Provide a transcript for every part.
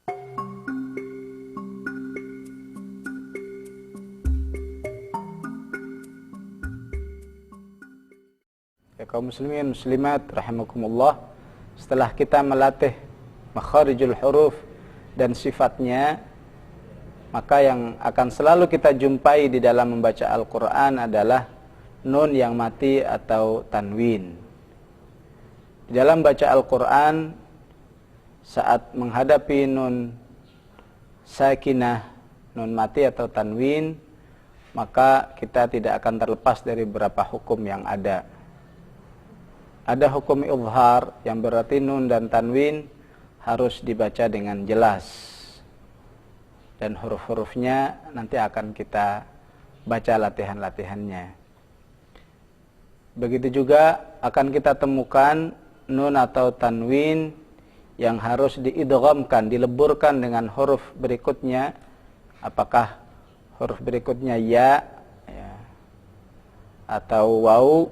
Ya kaum muslimin muslimat rahimakumullah, setelah kita melatih makharijul huruf dan sifatnya, maka yang akan selalu kita jumpai di dalam membaca Al-Quran adalah nun yang mati atau tanwin. Di dalam baca Al-Quran, saat menghadapi nun sakinah, nun mati atau tanwin, maka kita tidak akan terlepas dari beberapa hukum yang ada. Ada hukum izhar yang berarti nun dan tanwin harus dibaca dengan jelas. Dan huruf-hurufnya nanti akan kita baca latihan-latihannya. Begitu juga akan kita temukan nun atau tanwin yang harus diidghamkan, dileburkan dengan huruf berikutnya. Apakah huruf berikutnya ya atau waw.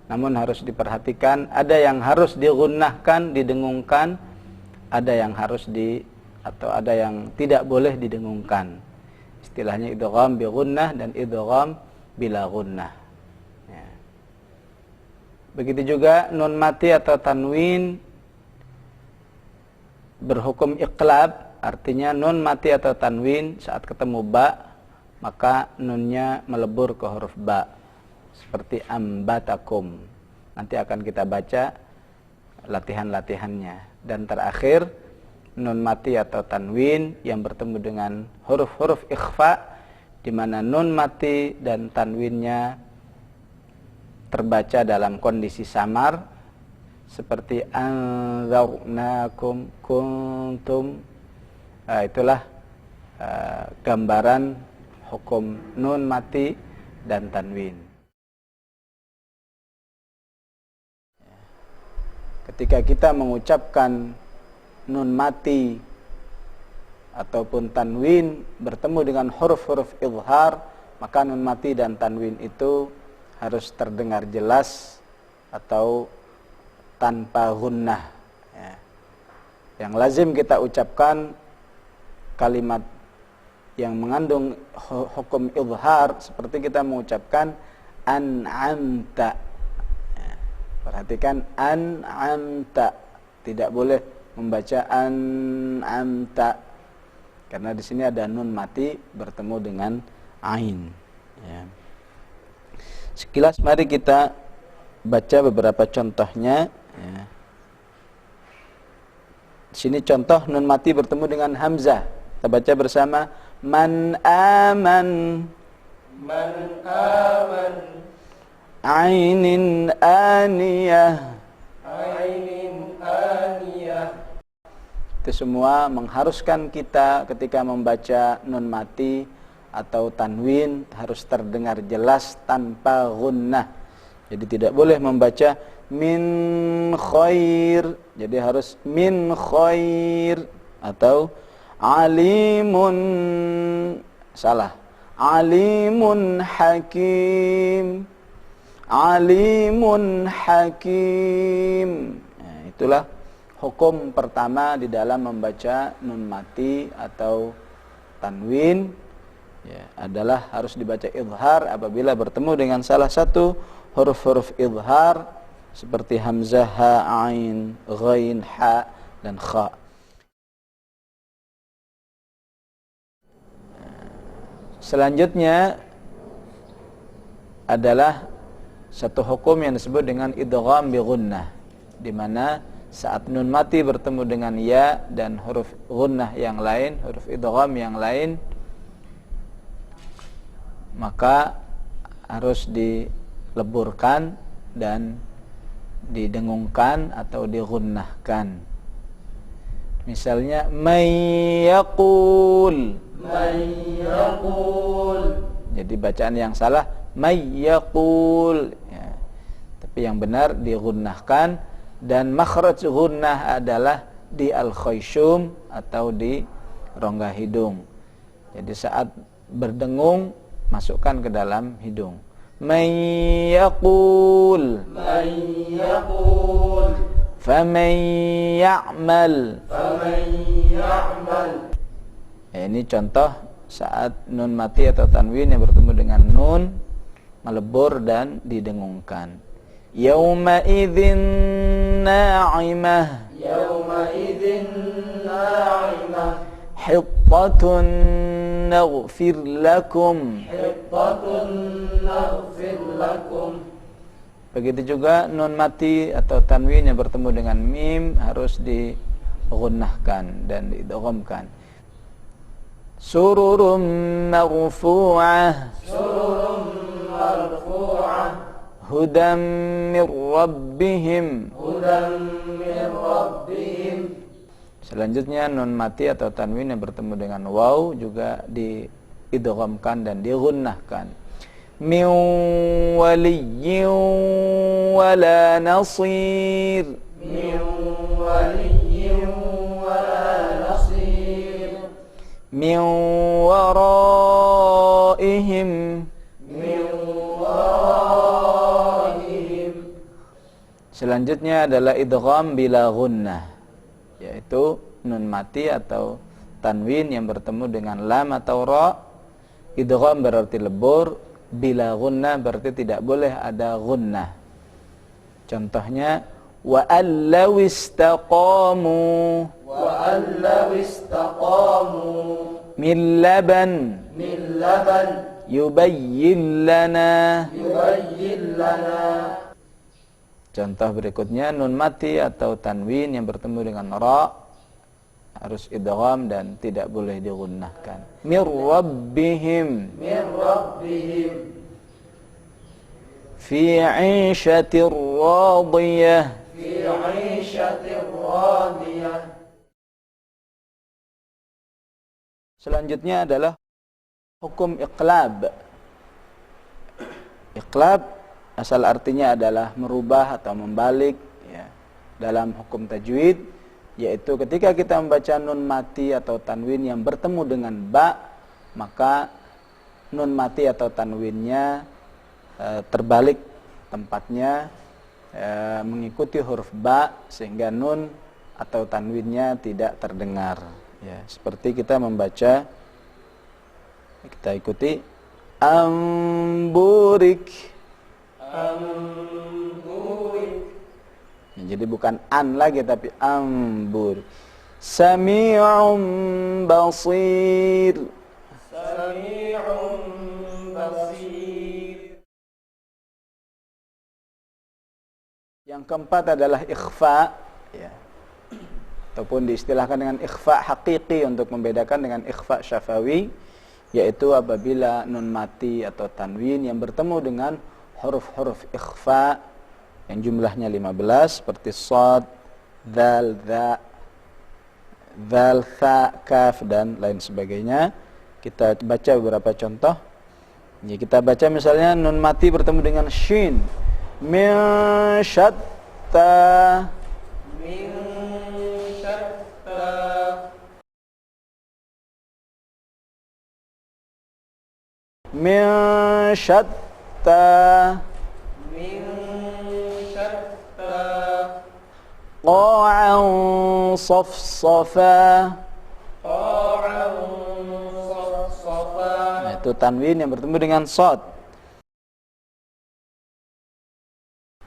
Namun harus diperhatikan, ada yang harus digunnahkan, didengungkan, ada yang harus ada yang tidak boleh didengungkan. Istilahnya idgham bi gunnah dan idgham bila gunnah. Ya. Begitu juga nun mati atau tanwin berhukum iqlab, artinya nun mati atau tanwin saat ketemu ba, maka nunnya melebur ke huruf ba. Seperti ambatakum. Nanti akan kita baca latihan-latihannya. Dan terakhir, nun mati atau tanwin yang bertemu dengan huruf-huruf ikhfa, di mana nun mati dan tanwinnya terbaca dalam kondisi samar, seperti anzarnakum kuntum. Itulah gambaran hukum nun mati dan tanwin. Ketika kita mengucapkan nun mati ataupun tanwin bertemu dengan huruf-huruf izhar, maka nun mati dan tanwin itu harus terdengar jelas atau tanpa gunnah. Ya. Yang lazim kita ucapkan kalimat yang mengandung hukum izhar seperti kita mengucapkan an'amta. Perhatikan an'amta, tidak boleh membaca an'amta karena di sini ada nun mati bertemu dengan ain. Ya. Sekilas mari kita baca beberapa contohnya. Ya. Di sini contoh nun mati bertemu dengan hamzah. Kita baca bersama. Man aman, man aman, ainin aniyah, ainin aniyah. Itu semua mengharuskan kita ketika membaca nun mati atau tanwin harus terdengar jelas tanpa gunnah. Jadi tidak boleh membaca min khair, jadi harus min khair, atau alimun, salah, alimun hakim, alimun hakim. Nah, itulah hukum pertama di dalam membaca nun mati atau tanwin, ya, adalah harus dibaca izhar apabila bertemu dengan salah satu huruf-huruf izhar seperti hamzah, ha, ain, ghain, ha, dan kha. Selanjutnya adalah satu hukum yang disebut dengan idgham bi gunnah, di mana saat nun mati bertemu dengan ya dan huruf gunnah yang lain, huruf idgham yang lain, maka harus dileburkan dan didengungkan atau digunnahkan. Misalnya mayyaqul, mayyaqul. Jadi bacaan yang salah mayyaqul, ya. Tapi yang benar digunnahkan, dan makhraj gunnah adalah di al-khayshum atau di rongga hidung. Jadi saat berdengung masukkan ke dalam hidung. Mayyaqul, mayyaqul. faman ya'mal. Ini contoh saat nun mati atau tanwin yang bertemu dengan nun melebur dan didengungkan. Yauma idzin na'imah. Hittatun naghfir lakum. Begitu juga nun mati atau tanwin yang bertemu dengan mim harus digunnahkan dan diidghamkan. Sururum marfu'ah. Hudam mir rabbihim. Selanjutnya nun mati atau tanwin yang bertemu dengan waw juga diidghamkan dan digunnahkan. Min waliyyin wala nasir. Min waraihim. Selanjutnya adalah idgham bila gunnah, yaitu nun mati atau tanwin yang bertemu dengan lam atau ra. Idgham berarti lebur, bila gunnah berarti tidak boleh ada gunnah. Contohnya wa allaw istaqamu. Min laban. Yubayyin lana. Contoh berikutnya nun mati atau tanwin yang bertemu dengan ra harus idgham dan tidak boleh digunnahkan. Mir rabbihim. Fi 'ishatir radiyah. Selanjutnya adalah hukum iqlab. Iqlab asal artinya adalah merubah atau membalik ya. Dalam hukum tajwid, yaitu ketika kita membaca nun mati atau tanwin yang bertemu dengan ba, maka nun mati atau tanwinnya terbalik tempatnya, mengikuti huruf ba, sehingga nun atau tanwinnya tidak terdengar ya. Seperti kita membaca, kita ikuti amburik. Jadi bukan an lagi tapi ambur. Sami'un basir. Yang keempat adalah ikhfa ya. Ataupun diistilahkan dengan ikhfa hakiki untuk membedakan dengan ikhfa syafawi, yaitu apabila nun mati atau tanwin yang bertemu dengan huruf-huruf ikhfa yang jumlahnya 15 seperti shad, dzal, dza, dzal, tha, kaf dan lain sebagainya. Kita baca beberapa contoh. Ya, kita baca misalnya nun mati bertemu dengan shin. Min syatta. Min syatta. Qa'an safsafa. Nah, itu tanwin yang bertemu dengan shad.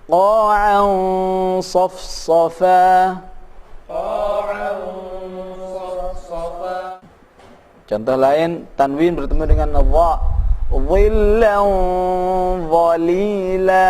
Qa'an safsafa. Contoh lain, tanwin bertemu dengan dha. Dhillan dhalila.